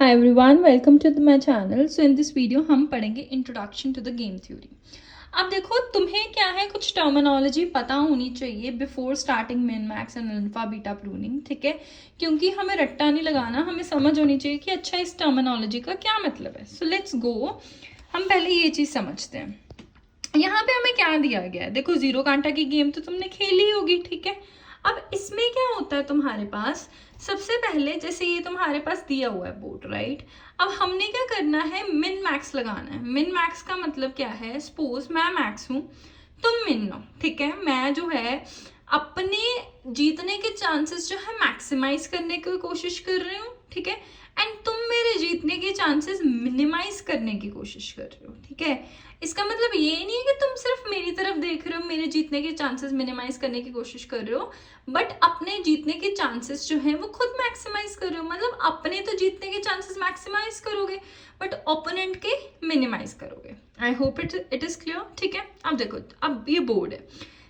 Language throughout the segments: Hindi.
Hi everyone, welcome to my channel. So in this video हम पढ़ेंगे introduction to the game theory. अब देखो तुम्हें क्या है, कुछ टर्मिनोलॉजी पता होनी चाहिए before starting min max and alpha beta pruning, ठीक है, क्योंकि हमें रट्टा नहीं लगाना, हमें समझ होनी चाहिए कि अच्छा इस टर्मिनोलॉजी का क्या मतलब है. So let's go. हम पहले ये चीज़ समझते हैं. यहाँ पे हमें क्या दिया गया है. देखो जीरो कांटा की गेम तो तुमने खेली होगी, ठीक है. अब इसमें क्या होता है तुम्हारे पास, सबसे पहले जैसे ये तुम्हारे पास दिया हुआ है बोर्ड, राइट. अब हमने क्या करना है, मिन मैक्स लगाना है. मिन मैक्स का मतलब क्या है, सपोज मैं मैक्स हूँ, तुम मिन हो, ठीक है. मैं जो है अपने जीतने के चांसेस जो है मैक्सिमाइज करने की कोशिश कर रही हूँ, ठीक है, एंड तुम मेरे जीतने के चांसेस मिनिमाइज करने की कोशिश कर रहे हो, ठीक है. इसका मतलब ये नहीं है कि तुम सिर्फ मेरी तरफ देख रहे हो, मेरे जीतने के चांसेस मिनिमाइज करने की कोशिश कर रहे हो, बट अपने जीतने के चांसेस जो हैं वो खुद मैक्सिमाइज कर रहे हो. मतलब अपने तो जीतने के चांसेस मैक्सिमाइज करोगे बट ओपोनेंट के मिनिमाइज करोगे. आई होप इट इज क्लियर, ठीक है. अब देखो, अब ये बोर्ड है.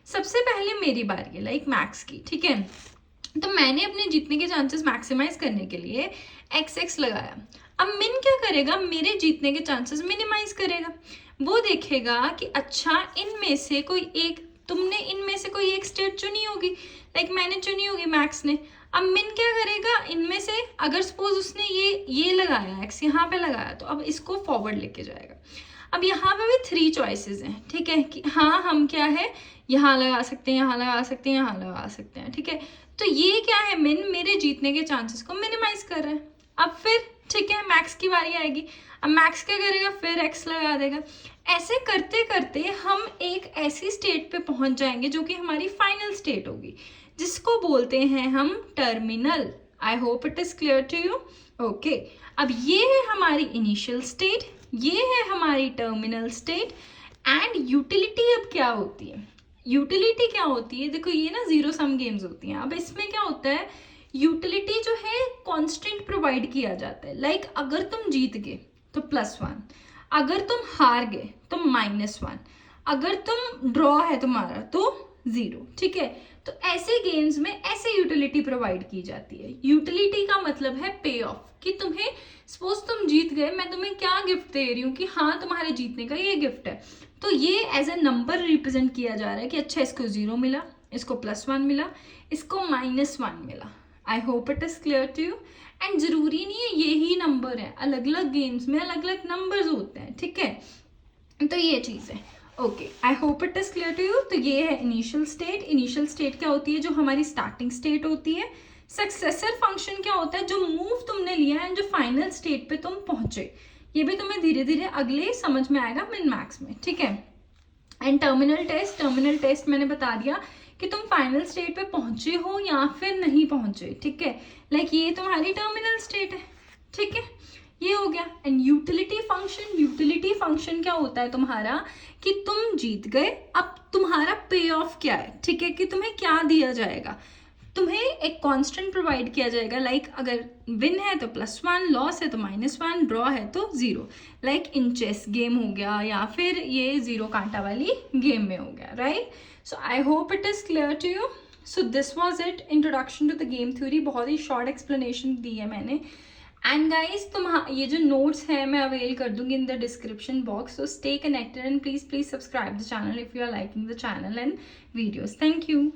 सबसे पहले मेरी बारी है लाइक मैक्स की, ठीक है. तो मैंने अपने जीतने के चांसेस मैक्सिमाइज करने के लिए एक्स लगाया. अब मिन क्या करेगा, मेरे जीतने के चांसेस मिनिमाइज करेगा. वो देखेगा कि अच्छा इनमें से कोई एक, तुमने इनमें से कोई एक स्टेट चुनी होगी, लाइक मैंने चुनी होगी, मैक्स ने. अब मिन क्या करेगा, इनमें से अगर सपोज उसने ये लगाया, एक्स यहाँ पे लगाया, तो अब इसको फॉरवर्ड लेके जाएगा. अब यहाँ पे भी 3 चॉइसेस हैं, ठीक है, कि हाँ हम क्या है यहाँ लगा सकते हैं, यहाँ लगा सकते हैं, यहाँ लगा सकते हैं, ठीक है. तो ये क्या है, मिन मेरे जीतने के चांसेस को मिनिमाइज कर रहा है. अब फिर ठीक है, मैक्स की बारी आएगी. अब मैक्स क्या करेगा, फिर एक्स लगा देगा. ऐसे करते करते हम एक ऐसी स्टेट पे पहुंच जाएंगे जो कि हमारी फाइनल स्टेट होगी, जिसको बोलते हैं हम terminal. I hope it is clear to you. Okay, अब ये है हमारी इनिशियल स्टेट, ये है हमारी टर्मिनल स्टेट. एंड यूटिलिटी अब क्या होती है, यूटिलिटी क्या होती है, देखो ये ना जीरो सम गेम्स होती हैं. अब इसमें क्या होता है, यूटिलिटी जो है कांस्टेंट प्रोवाइड किया जाता है. लाइक अगर तुम जीत गए तो +1, अगर तुम हार गए तो -1, अगर तुम ड्रॉ है तुम्हारा तो 0, ठीक है. तो ऐसे गेम्स में ऐसे यूटिलिटी प्रोवाइड की जाती है. यूटिलिटी का मतलब है पे ऑफ, कि तुम्हें सपोज तुम जीत गए, मैं तुम्हें क्या गिफ्ट दे रही हूँ कि हाँ तुम्हारे जीतने का ये गिफ्ट है, तो ये एज ए नंबर रिप्रेजेंट किया जा रहा है कि अच्छा इसको 0 मिला, इसको +1 मिला, इसको -1 मिला. I hope it is clear to you. And जरूरी नहीं है ये ही नंबर है, अलग अलग गेम्स में अलग अलग नंबर्स होते हैं, ठीक है. तो ये चीज़ है. Okay, I hope it is clear to you. तो ये है इनिशियल स्टेट. इनिशियल स्टेट क्या होती है, जो हमारी स्टार्टिंग स्टेट होती है. सक्सेसर फंक्शन क्या होता है, जो मूव तुमने लिया है, जो फाइनल स्टेट पे तुम पहुंचे. ये भी तुम्हें धीरे धीरे अगले समझ में आएगा मिन मैक्स में, ठीक है. And terminal test, terminal test मैंने बता दिया कि तुम फाइनल स्टेट पे पहुंचे हो या फिर नहीं पहुंचे, ठीक है. लाइक ये तुम्हारी टर्मिनल स्टेट है, ठीक है, ये हो गया. And utility function, utility function क्या होता है तुम्हारा, कि तुम जीत गए, अब तुम्हारा पे ऑफ क्या है, ठीक है, कि तुम्हें क्या दिया जाएगा. तुम्हें एक कांस्टेंट प्रोवाइड किया जाएगा. लाइक अगर विन है तो +1, लॉस है तो -1, ड्रॉ है तो 0. लाइक इन चेस गेम हो गया, या फिर ये जीरो कांटा वाली गेम में हो गया, right. So I hope it is clear to you. So this was it, introduction to the game theory. बहुत ही शॉर्ट एक्सप्लेनेशन दी है मैंने. एंड गाइज तुम ये जो नोट्स है मैं अवेल कर दूंगी in the description box. So stay connected and please subscribe the channel if you are liking the channel and videos. Thank you.